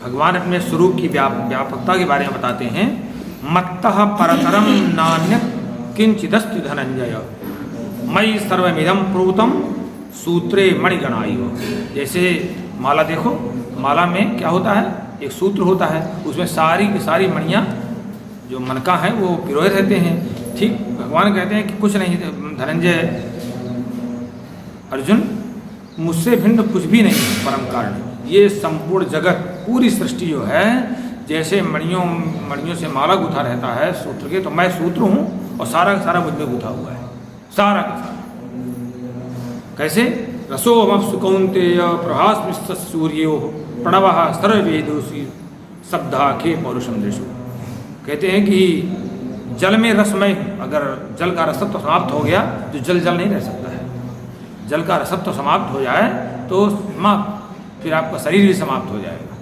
भगवान अपने स्वरूप की व्यापकता के बारे में बताते हैं। मत्तः परतरम नान्यत् किंचिदस्ति धनंजय मयि सर्वमिदं प्रोतम सूत्रे मणिगणायो। जैसे माला देखो, माला में क्या होता है, एक सूत्र होता है, उसमें सारी की सारी मणियाँ जो मन का है वो पिरोए रहते हैं। ठीक भगवान कहते हैं कि कुछ नहीं धनंजय अर्जुन, मुझसे भिन्न कुछ भी नहीं है परम कारण। ये संपूर्ण जगत पूरी सृष्टि जो है, जैसे मणियों से माला गुथा रहता है सूत्र के, तो मैं सूत्र हूँ और सारा का सारा मुझ में गुथा हुआ है, सारा का सारा। कैसे? रसोऽहमप्सु कौन्तेय प्रभास्मिश्च सूर्यो प्रणवः सर्ववेदोऽसि शब्दाखे पौरुषम दृशु। कहते हैं कि जल में रसमय हूँ, अगर जल का रसत्व समाप्त हो गया तो जल नहीं रह सकता है। जल का रसत्व समाप्त हो जाए तो समाप्त, फिर आपका शरीर भी समाप्त हो जाएगा,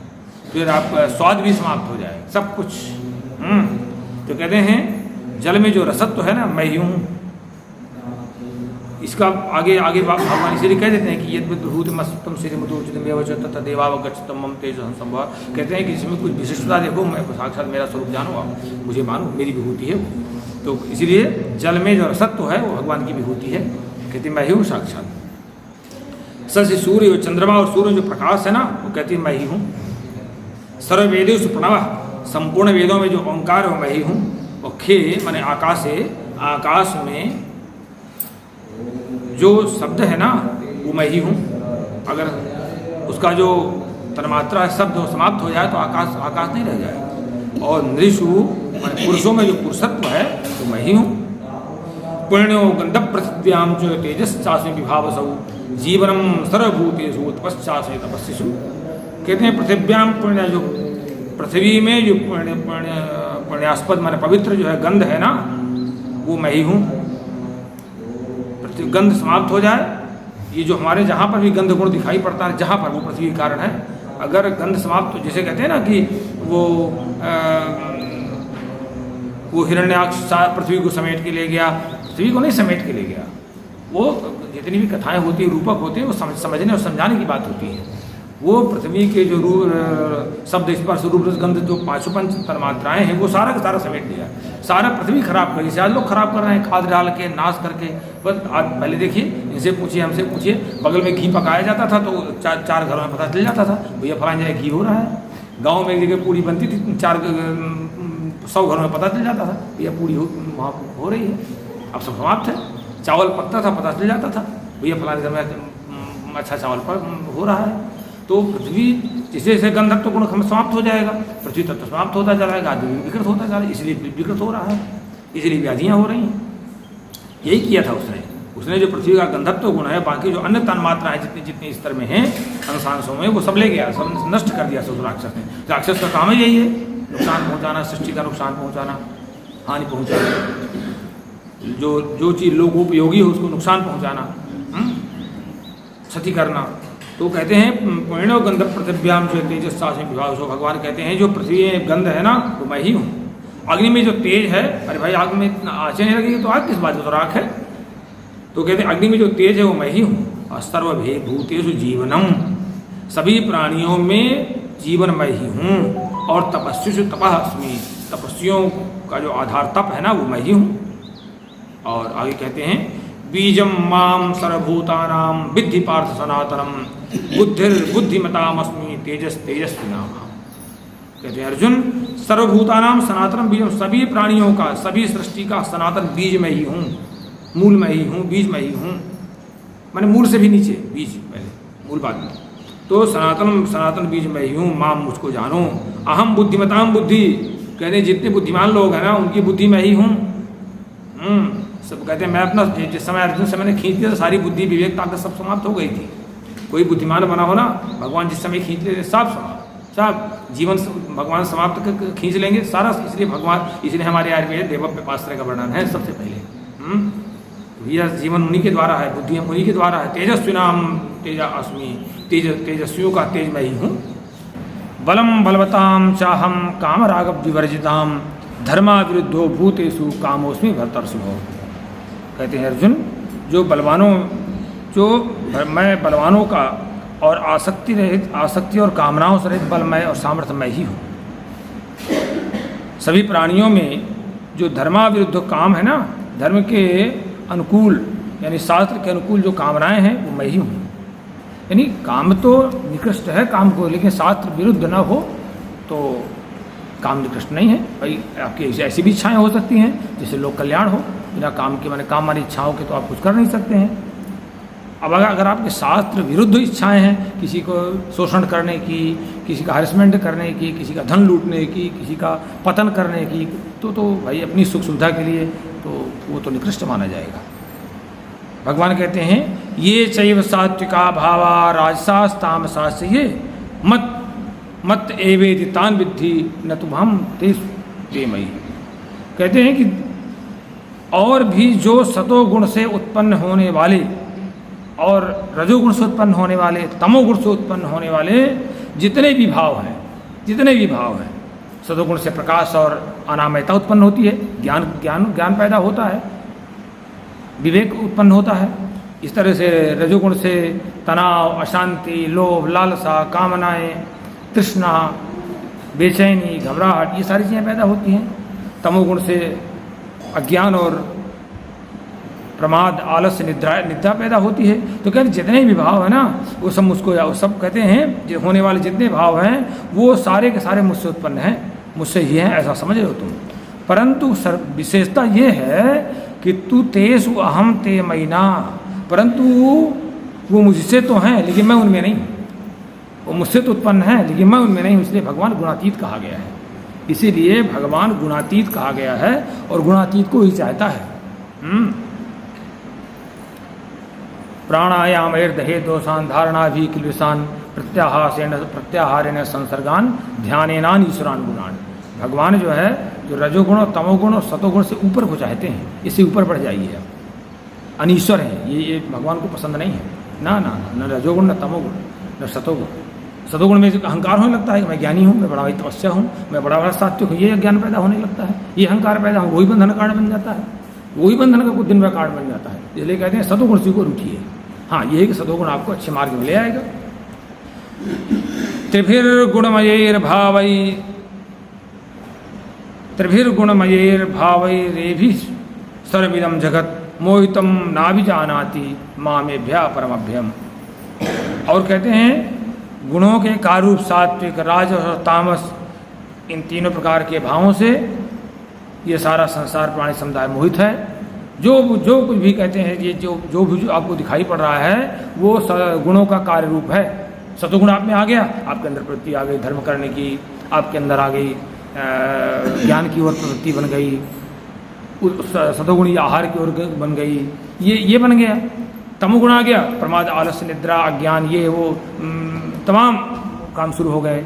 फिर आपका स्वाद भी समाप्त हो जाएगा, सब कुछ। तो कहते हैं जल में जो रसत्व है ना, मैं ही हूँ। इसका आगे भगवान इसीलिए कह देते हैं कि यद विभूतिमस्तम श्रीमतोचितमेव च तथा देवावगच्छतम मम तेज संभव। कहते हैं कि इसमें कुछ विशिष्टता देखो, मैं साक्षात मेरा स्वरूप जानो, आप मुझे मानो, मेरी विभूति है वो। तो इसीलिए जल में जो रसत्व है वो भगवान की विभूति है। कहते मैं ही हूँ साक्षात। सच सूर्य चंद्रमा और सूर्य जो प्रकाश है ना, वो कहती है मैं ही हूँ। सर्ववेदेषु प्रणवः, संपूर्ण वेदों में जो ओंकार है वो मैं ही हूँ। और खे माने आकाश है, आकाश में जो शब्द है ना वो मैं ही हूँ। अगर उसका जो तन्मात्रा है शब्द समाप्त हो जाए तो आकाश नहीं रह जाए। और नृषु पुरुषों में जो पुरुषत्व है तो मैं ही हूँ। पुण्यो गंधः पृथिव्यां च तेजश्चास्मि विभावसौ जीवनम सर्वभूतेषु तपश्चास्मि तपस्विषु। कहते हैं पृथिव्यां पुण्य, जो पृथ्वी में जो पुण्यास्पद माने पवित्र जो है गंध है ना, वो मैं ही हूँ। गंध समाप्त हो जाए, ये जो हमारे जहाँ पर भी गंध गुण दिखाई पड़ता है, जहाँ पर वो पृथ्वी के कारण है। अगर गंध समाप्त, तो जैसे कहते हैं ना कि वो हिरण्याक्ष पृथ्वी को समेट के ले गया, पृथ्वी को नहीं समेट के ले गया। वो जितनी भी कथाएं होती हैं, रूपक होते हैं, वो समझने और समझाने की बात होती है। वो पृथ्वी के जो शब्द स्पर्श रूप रस गंध जो पांचों पंच तन्मात्राएं हैं, वो सारा का सारा समेट लिया। सारा पृथ्वी खराब कर, जैसे आज लोग खराब कर रहे हैं खाद डाल के, नाश करके। बस आज पहले देखिए, इनसे पूछिए, हमसे पूछिए, बगल में घी पकाया जाता था तो चार घरों में पता चल जाता था, भैया फलानी जगह घी हो रहा है। गाँव में एक जगह पूड़ी बनती थी, 100 घरों में पता चल जाता था, भैया पूड़ी वहाँ हो रही है। अब सब समाप्त है। चावल पकता था, पता चल जाता था, भैया फलाने घर में अच्छा चावल पर हो रहा है। तो पृथ्वी जैसे जैसे गंधत्व गुण समाप्त हो जाएगा, पृथ्वी तत्व समाप्त होता जा रहा है, आदमी विकृत होता जा रहा है, इसलिए विकृत हो रहा है, इसलिए व्याधियाँ हो रही हैं। यही किया था उसने जो पृथ्वी का गंधत्व गुण है, बाकी जो अन्य तन्मात्राएं जितनी स्तर में हैं अंशांशों में, वो सब ले गया, सब नष्ट कर दिया सब राक्षस ने। राक्षस का काम ही यही है, नुकसान पहुँचाना, सृष्टि का नुकसान पहुँचाना, हानि पहुँचाना, जो चीज़ लोगोपयोगी हो उसको नुकसान पहुँचाना, क्षति करना। तो कहते हैं पुण्यो गंध पृथिव्याम जो तेजस्सास्मि विभावसौ। भगवान कहते हैं जो पृथ्वी में गंध है ना, वो मैं ही हूँ। अग्नि में जो तेज है, अरे भाई आग में आँचें नहीं लगेगी तो आग किस बात की, तो राख है। तो कहते हैं अग्नि में जो तेज है वो मैं ही हूँ। और सर्वभूतेषु जीवनम, सभी प्राणियों में जीवन मैं ही हूँ। और तपस्विषु तपः अस्मि, तपस्वियों का जो आधार तप है ना, वो मैं ही हूँ। और आगे कहते हैं बीजम माम सर्वभूतानां विद्धि पार्थ सनातनम बुद्धिर्बुद्धिमतामस्मि तेजस्वी नाम। कहते हैं अर्जुन, सर्वभूतानां सनातनम बीजम, सभी प्राणियों का, सभी सृष्टि का सनातन बीज में ही हूँ, मूल में ही हूँ, बीज में ही हूँ। मैंने मूल से भी नीचे, बीज पहले, मूल बाद में। तो सनातन बीज में ही हूँ। माम, मुझको जानो। अहम बुद्धिमताम बुद्धि, कहते हैं जितने बुद्धिमान लोग हैं ना, उनकी बुद्धि में ही हूँ। सब कहते हैं मैं अपना, जिस समय अर्जुन से मैंने खींच लिया तो सारी बुद्धि विवेक ताकत सब समाप्त हो गई थी। कोई बुद्धिमान बना हो ना, भगवान जिस समय खींच लेते सब जीवन भगवान समाप्त खींच लेंगे सारा। इसलिए भगवान, इसलिए हमारे आयुर्वेद देवव्यपाश्रय का वर्णन है सबसे पहले। यह जीवन उन्हीं के द्वारा है, बुद्धि उन्हीं के द्वारा है। तेजस्वी नाम तेजा अस्मि, तेजस्वियों का तेज मैं ही हूँ। बलम बलवताम चाहम काम राग विवर्जिताम धर्मा विरुद्धो भूतेषु कामोस्मि भर्तर्षिभो। कहते हैं अर्जुन, जो बलवानों, जो मैं बलवानों का और आसक्ति और कामनाओं से रहित बलमय और सामर्थ्यमय ही हूँ। सभी प्राणियों में जो धर्माविरुद्ध काम है ना, धर्म के अनुकूल यानी शास्त्र के अनुकूल जो कामनाएं हैं वो मैं ही हूँ। यानी काम तो निकृष्ट है काम को, लेकिन शास्त्र विरुद्ध न हो तो काम निकृष्ट नहीं है। भाई आपकी ऐसी भी इच्छाएं हो सकती हैं जिससे लोक कल्याण हो, बिना काम के माने काम वाली इच्छाओं के तो आप कुछ कर नहीं सकते हैं। अब अगर आपके शास्त्र विरुद्ध इच्छाएं हैं, किसी को शोषण करने की, किसी का हरेसमेंट करने की, किसी का धन लूटने की, किसी का पतन करने की, तो भाई अपनी सुख सुविधा के लिए तो वो तो निकृष्ट माना जाएगा। भगवान कहते हैं ये चैव सात्विका भावा राजसास तामसास ये मत एवेदि तान विद्धि न तुभम ते मयि। कहते हैं कि और भी जो सतोगुण से उत्पन्न होने वाले और रजोगुण से उत्पन्न होने वाले, तमोगुण से उत्पन्न होने वाले जितने भी भाव हैं, सतोगुण से प्रकाश और अनामयता उत्पन्न होती है, ज्ञान पैदा होता है, विवेक उत्पन्न होता है। इस तरह से रजोगुण से तनाव, अशांति, लोभ, लालसा, कामनाएं, तृष्णा, बेचैनी, घबराहट, ये सारी चीज़ें पैदा होती हैं। तमोगुण से अज्ञान और प्रमाद, आलस्य, निद्रा पैदा होती है। तो कहते जितने भी भाव है ना वो सब कहते हैं जो होने वाले जितने भाव हैं वो सारे के सारे मुझसे उत्पन्न हैं, मुझसे ही हैं, ऐसा समझ रहे हो तुम। परंतु विशेषता ये है कि तू तेषु अहम ते मयि ना, परंतु वो मुझसे तो हैं लेकिन मैं उनमें नहीं हूँ। वो मुझसे तो उत्पन्न है लेकिन मैं उनमें नहीं हूँ, इसलिए भगवान गुणातीत कहा गया है। इसीलिए भगवान गुणातीत कहा गया है और गुणातीत को ही चाहता है। प्राणायाम दहे दोषान धारणा भी किलविषान प्रत्याहारेण संसर्गान ध्यानेनान ईश्वरान गुणान। भगवान जो है जो रजोगुण और तमोगुण और सतोगुण से ऊपर को चाहते हैं, इससे ऊपर बढ़ जाइए आप, अनीश्वर हैं, ये भगवान को पसंद नहीं है। ना ना न रजोगुण, न तमोगुण, न सतोगुण। सतोगुण में अहंकार होने लगता है कि मैं ज्ञानी हूँ, मैं बड़ा भाई तपस्या हूँ, मैं बड़ा सात्विक हूँ, ये ज्ञान पैदा होने लगता है, ये अहंकार पैदा हो, वही बंधन का कारण बन जाता है, वही बंधन का कुछ दिन में कारण बन जाता है। इसलिए कहते हैं सतोगुण से को रूठिए। हाँ, ये है कि सतोगुण आपको अच्छे मार्ग में ले आएगा। त्रिभिर्गुणमयैर्भावैरेभि सर्विदं जगत मोहितम नाभिजानाति मामेभ्या परमभ्यम। और कहते हैं गुणों के कारूप सात्विक, राजस और तामस, इन तीनों प्रकार के भावों से ये सारा संसार प्राणी समुदाय मोहित है। जो कुछ भी कहते हैं ये जो भी आपको दिखाई पड़ रहा है वो गुणों का कार्य रूप है। सतोगुण आप में आ गया, आपके अंदर प्रवृत्ति आ गई धर्म करने की, आपके अंदर आ गई ज्ञान की ओर प्रवृत्ति बन गई, सतोगुणी आहार की ओर बन गई, ये बन गया। तमोगुण आ गया, प्रमाद, आलस्य, निद्रा, अज्ञान, ये वो तमाम काम शुरू हो गए।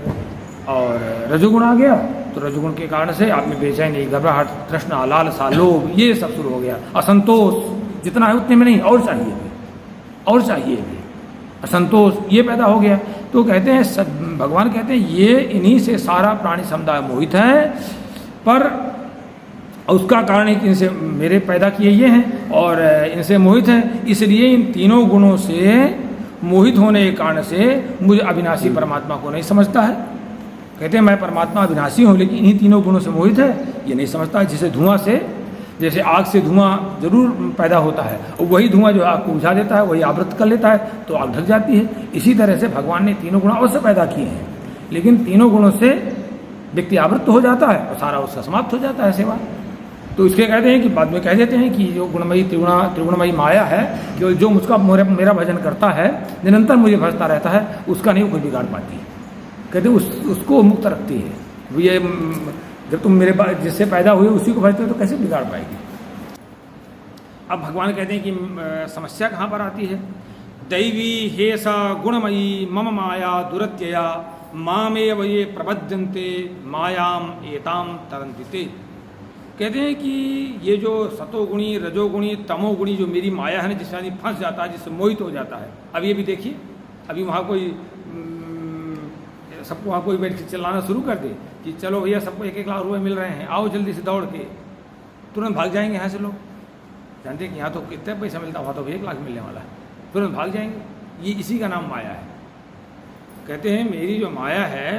और रजोगुण आ गया तो रजोगुण के कारण से आप में बेचैनी, घबराहट, तृष्णा, लालसा, लोभ, ये सब शुरू हो गया। असंतोष जितना है उतने में नहीं, और चाहिए भी असंतोष, ये पैदा हो गया। तो कहते हैं भगवान कहते हैं ये इन्हीं से सारा प्राणी समुदाय मोहित है, पर उसका कारण है कि इनसे मेरे पैदा किए ये हैं और इनसे मोहित हैं, इसलिए इन तीनों गुणों से मोहित होने के कारण से मुझे अविनाशी परमात्मा को नहीं समझता है। कहते हैं मैं परमात्मा अविनाशी हूँ लेकिन इन्हीं तीनों गुणों से मोहित है, ये नहीं समझता है। जैसे आग से धुआं जरूर पैदा होता है और वही धुआं जो आग को बुझा देता है, वही आवृत कर लेता है तो आग ढक जाती है। इसी तरह से भगवान ने तीनों गुण अवश्य पैदा किए हैं, लेकिन तीनों गुणों से व्यक्ति आवृत हो जाता है और सारा उसका समाप्त हो जाता है सेवा। तो इसके कहते हैं कि बाद में कह देते हैं कि जो गुणमयी त्रिगुणमयी माया है, जो मुझका मेरा भजन करता है, निरंतर मुझे भजता रहता है, उसका नहीं कोई बिगाड़ पाती। कहते उसको मुक्त रखती है। ये जब तुम मेरे जिससे पैदा हुए उसी को भजते हो तो कैसे बिगाड़ पाएगी। अब भगवान कहते हैं कि समस्या कहाँ पर आती है। दैवी हेसा गुणमयी मम माया दुरत्यया मामेव ये प्रबध्यन्ते मायाम एताम तरन्ति। कहते हैं कि ये जो सतोगुणी, रजोगुणी, तमोगुणी जो मेरी माया है ना, जिससे आदमी फंस जाता है, जिससे मोहित हो जाता है। अब ये भी देखिए, अभी वहाँ कोई सबको वहाँ कोई बैठ के चिल्लाना शुरू कर दे कि चलो भैया सबको 1-1 लाख रुपए मिल रहे हैं, आओ जल्दी से दौड़ के, तुरंत भाग जाएंगे यहाँ से लोग। जानते हैं कि यहाँ तो कितना पैसा मिलता है, वहाँ तो 1 लाख मिलने वाला है, तुरंत भाग जाएंगे। ये इसी का नाम माया है। कहते हैं मेरी जो माया है,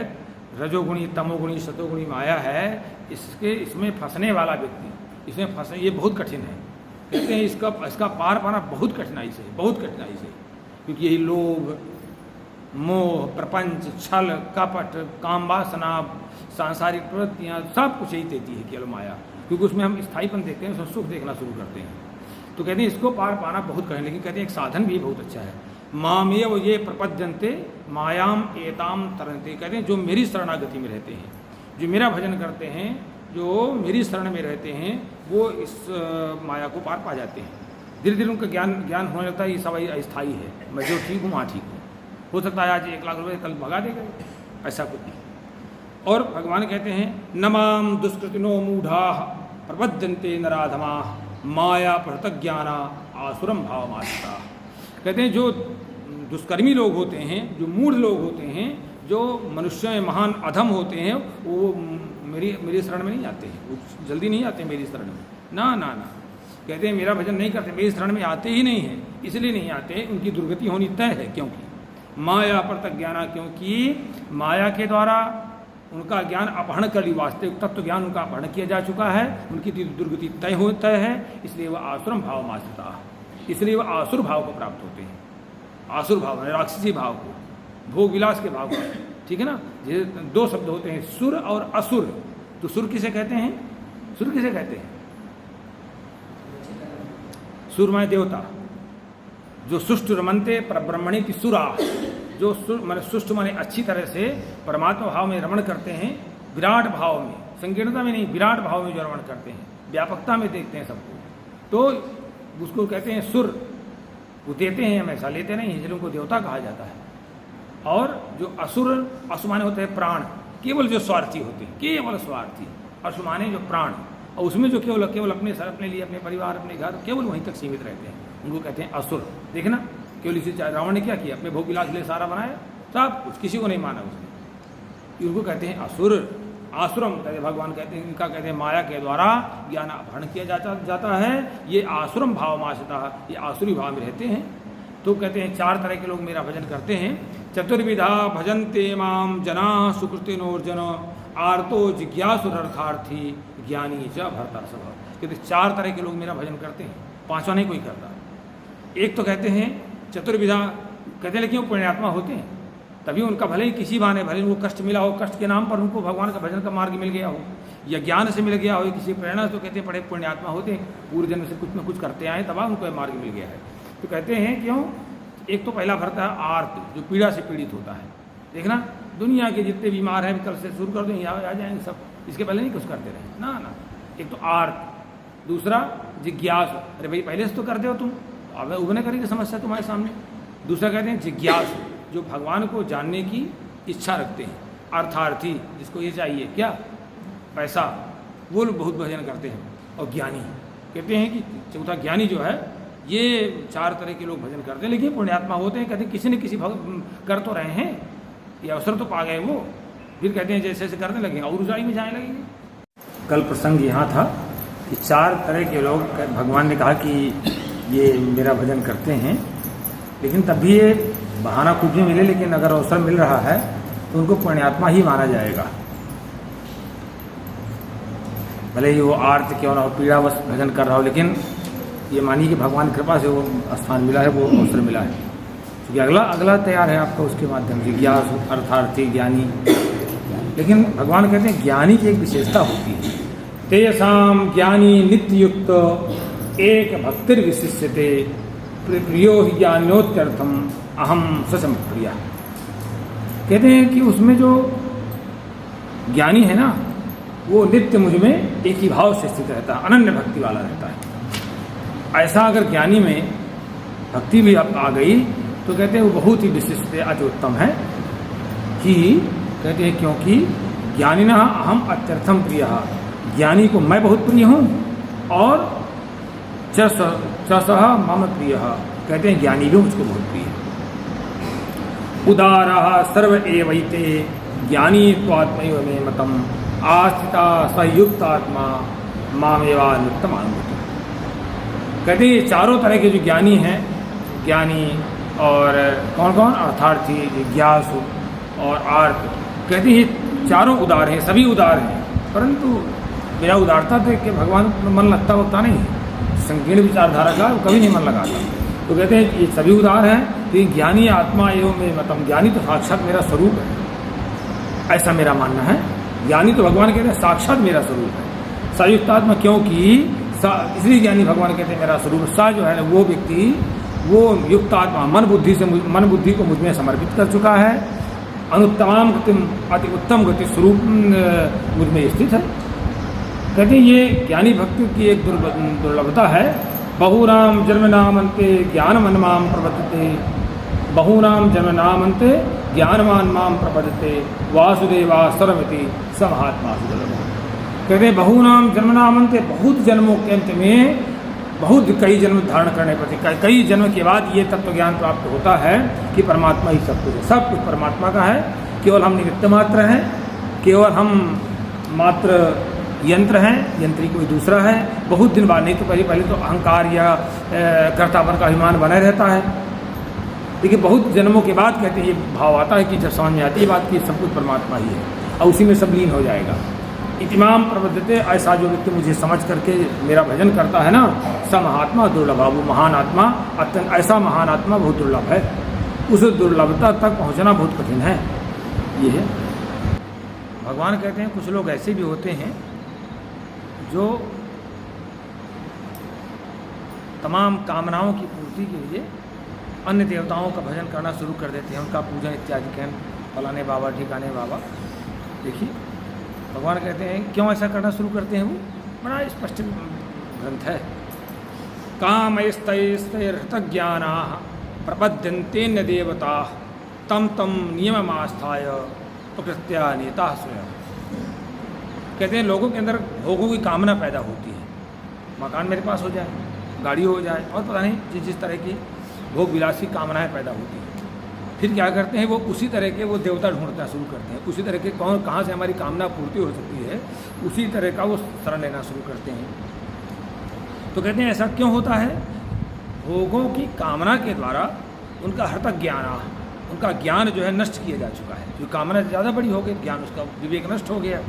रजोगुणी तमोगुणी सतोगुणी माया है, इसमें फंसने वाला व्यक्ति, इसमें फंसने ये बहुत कठिन है। कहते हैं इसका पार पाना बहुत कठिनाई से, क्योंकि यही लोभ, मोह, प्रपंच, छल, कपट, काम वासना, सांसारिक प्रवृत्तियाँ सब कुछ यही देती है केवल माया, क्योंकि उसमें हम स्थायीपन देखते हैं, उसमें सुख देखना शुरू करते हैं। तो कहते हैं इसको पार पाना बहुत कठिन, लेकिन कहते हैं एक साधन भी बहुत अच्छा है। मामेव ये प्रपद्यन्ते मायाम एताम तरन्ते, कहते हैं जो मेरी शरणागति में रहते हैं, जो मेरा भजन करते हैं, जो मेरी शरण में रहते हैं, वो इस माया को पार पा जाते हैं। धीरे धीरे उनका ज्ञान होने लगता है ये सब अस्थायी है, मैं जो ठीक हूँ वहाँ ठीक हूँ। हो सकता है आज 1 लाख रुपये कल भगा देगा, ऐसा कुछ नहीं। और भगवान कहते हैं नमाम दुष्कृतिनो मूढ़ा प्रपद्यन्ते नराधमा माया प्रतज्ञाना आसुरम भावमाश्रिता। कहते हैं जो दुष्कर्मी लोग होते हैं, जो मूढ़ लोग होते हैं, जो मनुष्य में महान अधम होते हैं, वो मेरी शरण में नहीं आते हैं, वो जल्दी नहीं आते मेरी शरण में, ना। कहते हैं मेरा भजन नहीं करते, मेरी शरण में आते ही नहीं है। इसलिए नहीं आते, उनकी दुर्गति होनी तय है। क्योंकि माया प्रतज्ञाना, क्योंकि माया के द्वारा उनका ज्ञान अपहरण कर ली, वास्तविक तत्व ज्ञान उनका अपहरण किया जा चुका है, उनकी दुर्गति तय है। इसलिए वह आसुरम भाव माश्रिता, इसलिए वह आसुर भाव को प्राप्त होते हैं। आसुर भाव राक्षसी भाव को, भोग विलास के भाव को, ठीक है ना। ये 2 शब्द होते हैं, सुर और असुर। तो सुर किसे कहते हैं? सुर किसे कहते हैं? सुर माने देवता, जो सुष्टु रमनते परब्रह्मणि की सुरा, जो माने सुष्टु माने अच्छी तरह से परमात्मा भाव में रमण करते हैं, विराट भाव में, संकीर्णता में नहीं, विराट भाव में जो रमण करते हैं, व्यापकता में देखते हैं सबको, तो उसको कहते हैं सुर। वो देते हैं हमेशा, लेते नहीं, इसलिए उनको देवता कहा जाता है। और जो असुर, असु माने होते हैं प्राण, केवल जो स्वार्थी होते हैं, केवल स्वार्थी। असु माने जो प्राण, और उसमें जो केवल अपने लिए, अपने परिवार, अपने घर, केवल वहीं तक सीमित रहते हैं, उनको कहते हैं असुर। देखना केवल इसी, रावण ने क्या किया, अपने भोग विलास के लिए सारा बनाया, सब कुछ, किसी को नहीं माना उसने, उनको कहते हैं असुर। आसुरम कहते भगवान कहते हैं, इनका कहते हैं माया के द्वारा ज्ञान अपहरण किया जाता है। ये आसुरम भाव माश्रिता, ये आसुरी भाव में रहते हैं। तो कहते हैं 4 तरह के लोग मेरा भजन करते हैं। चतुर्विधा भजन्ते माम जना सुकृतिनोर्जन आर्तो जिज्ञासुरर्थार्थी ज्ञानी च भरतर्षभ। कहते 4 तरह के लोग मेरा भजन करते हैं, 5वां नहीं कोई करता। एक तो कहते हैं चतुर्विधा, कहते हैं लेकिन वो पुण्यात्मा होते हैं, तभी उनका भले ही किसी बहाने, भले उनको कष्ट मिला हो, कष्ट के नाम पर उनको भगवान का भजन का मार्ग मिल गया हो, या ज्ञान से मिल गया हो, किसी प्रेरणा, तो कहते हैं बड़े पुण्यात्मा होते हैं, पूरे जन्म से कुछ न कुछ करते आए, तब उनको मार्ग मिल गया है। तो कहते हैं क्यों? एक तो पहला भरता है आर्त, जो पीड़ा से पीड़ित होता है। देखना दुनिया के जितने बीमार हैं, कल से शुरू कर दो, यहाँ आ जाएंगे सब, इसके पहले नहीं कुछ करते रहे, ना। एक तो आर्त, दूसरा जिज्ञास, अरे भाई पहले से तो करते हो तुम, अब उभरने करेगी समस्या तुम्हारे सामने। दूसरा कहते हैं जिज्ञास, जो भगवान को जानने की इच्छा रखते हैं। अर्थार्थी, जिसको ये चाहिए क्या, पैसा, वो लोग बहुत भजन करते हैं। और ज्ञानी, कहते हैं कि चौथा ज्ञानी जो है, ये 4 तरह के लोग भजन करते हैं, लेकिन पुण्यात्मा होते हैं। कहते हैं किसी न किसी कर तो रहे हैं, ये अवसर तो पा गए वो, फिर कहते हैं जैसे जैसे करने लगेंगे और ऊंचाई में जाने लगेंगे। कल प्रसंग यहाँ था कि 4 तरह के लोग, भगवान ने कहा कि ये मेरा भजन करते हैं, लेकिन तब भी ये बहाना कुछ भी मिले, लेकिन अगर अवसर मिल रहा है तो उनको पुण्यात्मा ही माना जाएगा। भले ही वो आर्त क्यों ना हो, पीड़ावश भजन कर रहा हो, लेकिन ये मानिए कि भगवान की कृपा से वो स्थान मिला है, वो अवसर मिला है। क्योंकि अगला तैयार है आपका, उसके माध्यम से जिज्ञास, अर्थार्थी, ज्ञानी। लेकिन भगवान कहते हैं ज्ञानी की एक विशेषता होती है, तेषाम ज्ञानी नित्ययुक्त एक भक्तिर विशिष्यते प्रियो ही ज्ञानोत्यर्थम अहम सचम प्रिया। कहते हैं कि उसमें जो ज्ञानी है ना, वो नित्य मुझ में एक ही भाव से स्थित रहता है, अनन्य भक्ति वाला रहता है। ऐसा अगर ज्ञानी में भक्ति भी आ गई तो कहते हैं वो बहुत ही विशिष्ट अति उत्तम है। कि कहते हैं क्योंकि ज्ञानिना अहम अत्यर्थम प्रिय, ज्ञानी को मैं बहुत प्रिय हूँ, और सह मम प्रिय, कहते हैं ज्ञानी भी मुझको बहुत प्रिय है। उदारा सर्व एवैते ज्ञानी त्वात्मैव मे मतम आस्थिता संयुक्त आत्मा मामेवा नित्यमानुति। कहते हैं ये 4 तरह के जो ज्ञानी हैं, ज्ञानी और कौन कौन, अर्थार्थी, जिज्ञासु और आर्त। कहते हैं ये चारों उदार हैं, सभी उदार हैं, परंतु बिना उदारता देख के भगवान में मन लगता वक्ता नहीं है। संकीर्ण विचारधारा का कभी नहीं मन लगाता। तो कहते हैं ये सभी उदार हैं, तो ज्ञानी आत्मा एवं में मतम, ज्ञानी तो साक्षात मेरा स्वरूप है, ऐसा मेरा मानना है। ज्ञानी तो भगवान कहते हैं साक्षात मेरा स्वरूप है। सयुक्तात्मा क्योंकि इसलिए ज्ञानी भगवान कहते हैं मेरा स्वरूप। सा जो है वो व्यक्ति, वो युक्त आत्मा मन बुद्धि को मुझ में समर्पित कर चुका है। अनुत्तमाम गतिम, अति उत्तम गति स्वरूप मुझ में स्थित है। कहते हैं ये ज्ञानी भक्ति की एक दुर्लभता है। बहुनाम जन्म नाम अंते ज्ञानमन माम प्रपद्यते, बहुनाम जन्म नाम अंते ज्ञानमान माम प्रपद्यते, वासुदेवा सर्वमिति स महात्मा सुदुर्लभः। कहते हैं बहुनाम जन्म नाम अंते, बहुत जन्मों के अंत में, बहुत कई जन्म धारण करने पर, कई जन्म के बाद ये तत्व ज्ञान प्राप्त होता है कि परमात्मा ही सब कुछ है, सब कुछ परमात्मा का है। केवल हम निमित्त मात्र हैं, केवल हम मात्र यंत्र हैं, यंत्री कोई दूसरा है। बहुत दिन बाद, नहीं तो पहले तो अहंकार या कर्तापन का अभिमान बना रहता है। देखिए बहुत जन्मों के बाद कहते हैं ये भाव आता है कि जब समझ में आती है बात कि सब कुछ परमात्मा ही है और उसी में सब लीन हो जाएगा। इतिमाम प्रबद्धते, ऐसा जो व्यक्ति मुझे समझ करके मेरा भजन करता है ना, स महात्मा दुर्लभ, वो महान आत्मा, अत्यंत ऐसा महान आत्मा बहुत दुर्लभ है। उस दुर्लभता तक पहुंचना बहुत कठिन है। ये है भगवान कहते हैं कुछ लोग ऐसे भी होते हैं जो तमाम कामनाओं की पूर्ति के लिए अन्य देवताओं का भजन करना शुरू कर देते हैं, उनका पूजन इत्यादि कहें, फलाने बाबा ठिकाने बाबा। देखिए भगवान कहते हैं क्यों ऐसा करना शुरू करते हैं, वो बड़ा स्पष्ट ग्रंथ है। कामैस्तैस्तैर्हृतज्ञाना प्रपद्यन्ते न देवता तम तम नियममास्थाय प्रकृत्या नेता स्वयं। कहते हैं लोगों के अंदर भोगों की कामना पैदा होती है, मकान मेरे पास हो जाए, गाड़ी हो जाए, और पता नहीं जिस तरह की भोग विलासी कामनाएं पैदा होती हैं। फिर क्या करते हैं वो उसी तरह के वो देवता ढूंढना शुरू करते हैं, उसी तरह के कौन कहाँ से हमारी कामना पूर्ति हो सकती है, उसी तरह का वो शरण लेना शुरू करते हैं। तो कहते हैं ऐसा क्यों होता है, भोगों की कामना के द्वारा उनका हृतक ज्ञान, उनका ज्ञान जो है नष्ट किया जा चुका है। जो कामना ज़्यादा बड़ी हो गई, ज्ञान उसका विवेक नष्ट हो गया।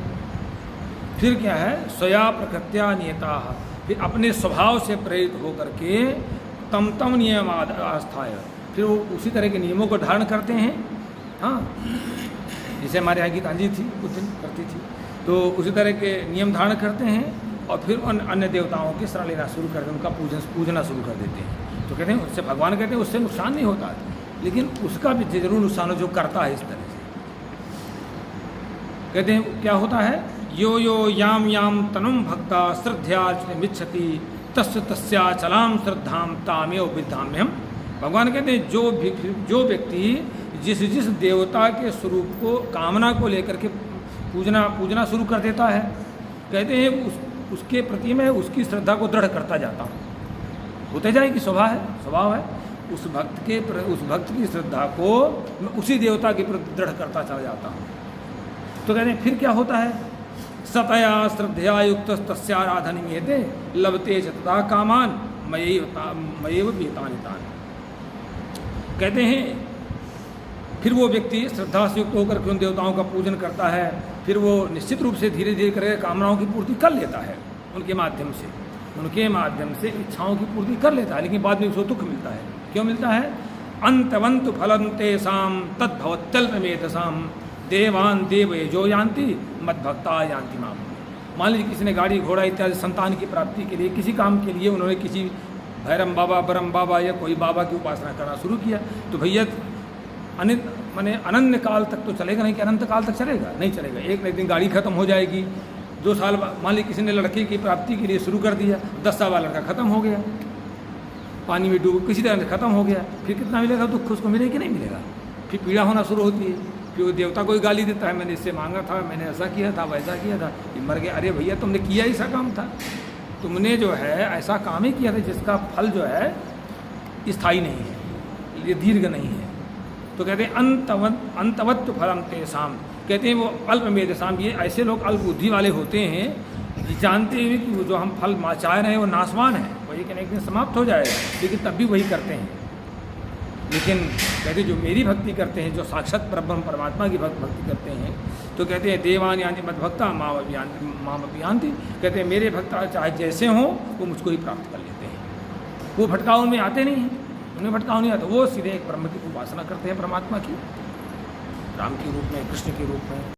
फिर क्या है, स्वया प्रकृत्या नियता, फिर अपने स्वभाव से प्रेरित होकर के तम तम नियम आस्थाय, फिर वो उसी तरह के नियमों को धारण करते हैं। हाँ, जैसे हमारे यहाँ गीतांजलि थी कुछ दिन करती थी, तो उसी तरह के नियम धारण करते हैं और फिर अन्य देवताओं की शरण लेना शुरू करते हैं, उनका पूजना शुरू कर देते हैं। तो कहते हैं उससे भगवान कहते हैं उससे नुकसान नहीं होता, लेकिन उसका भी जरूर नुकसान हो जो करता है इस तरह से। कहते हैं क्या होता है, यो यो याम याम तनुम भक्ता श्रद्धार्चनमिच्छति तस्य तस्याचलाम श्रद्धाम तामेव विद्धाम्यहम्। भगवान कहते हैं जो व्यक्ति जिस देवता के स्वरूप को, कामना को लेकर के पूजना शुरू कर देता है, कहते हैं उसके प्रति मैं उसकी श्रद्धा को दृढ़ करता जाता हूँ। होते जाएगी, स्वभाव है उस भक्त की श्रद्धा को मैं उसी देवता के प्रति दृढ़ करता चला जाता हूँ। तो कहते हैं फिर क्या होता है, सतया श्रद्धया युक्त तस्याराधनीयते लभते च तथा कामान मयैव वेतानितान। कहते हैं फिर वो व्यक्ति श्रद्धा से युक्त होकर के उन देवताओं का पूजन करता है, फिर वो निश्चित रूप से धीरे धीरे करके कामनाओं की पूर्ति कर लेता है, उनके माध्यम से इच्छाओं की पूर्ति कर लेता है, लेकिन बाद में उसको दुख मिलता है। क्यों मिलता है, अंतवंतु फलंतेषां तद्भवत्यल्पमेधसां देवान देवे जो यान्ति मद्भक्ता यान्ति माम। मान लीजिए किसी ने गाड़ी घोड़ा इत्यादि संतान की प्राप्ति के लिए, किसी काम के लिए उन्होंने किसी भैरम बाबा, बरम बाबा या कोई बाबा की उपासना करना शुरू किया, तो भैया अनंत काल तक तो चलेगा नहीं, कि अनंत काल तक चलेगा नहीं चलेगा। एक न एक दिन गाड़ी खत्म हो जाएगी, 2 साल मान लीजिए किसी ने लड़के की प्राप्ति के लिए शुरू कर दिया, 10 साल वाला लड़का खत्म हो गया, पानी में डूब किसी तरह से खत्म हो गया, फिर कितना मिलेगा दुख, उसको मिलेगा कि नहीं मिलेगा, फिर पीड़ा होना शुरू होती है। फिर वो देवता कोई गाली देता है, मैंने इससे मांगा था, मैंने ऐसा किया था, वैसा किया था, ये मर गया। अरे भैया तुमने किया ऐसा काम था, तुमने जो है ऐसा काम ही किया था जिसका फल जो है स्थायी नहीं है, ये दीर्घ नहीं है। तो कहते हैं अंतवत्व फलम तेषाम, कहते हैं वो अल्पमेधसाम, ये ऐसे लोग अल्प बुद्धि वाले होते हैं, जानते हुए कि वो जो हम फल चाह रहे हैं वो नाशवान है, वो एक न एक दिन समाप्त हो जाएगा, लेकिन तब भी वही करते हैं। लेकिन कहते जो मेरी भक्ति करते हैं, जो साक्षात ब्रह्म परमात्मा की भक्ति करते हैं, तो कहते हैं देवान यान्ति मद्भक्ता माम अभियान्ति। कहते हैं मेरे भक्त चाहे जैसे हों वो मुझको ही प्राप्त कर लेते हैं। वो भटकाव में आते नहीं हैं, उन्हें भटकाव नहीं आता, वो सीधे एक ब्रह्म की उपासना करते हैं, परमात्मा की, राम के रूप में, कृष्ण के रूप में।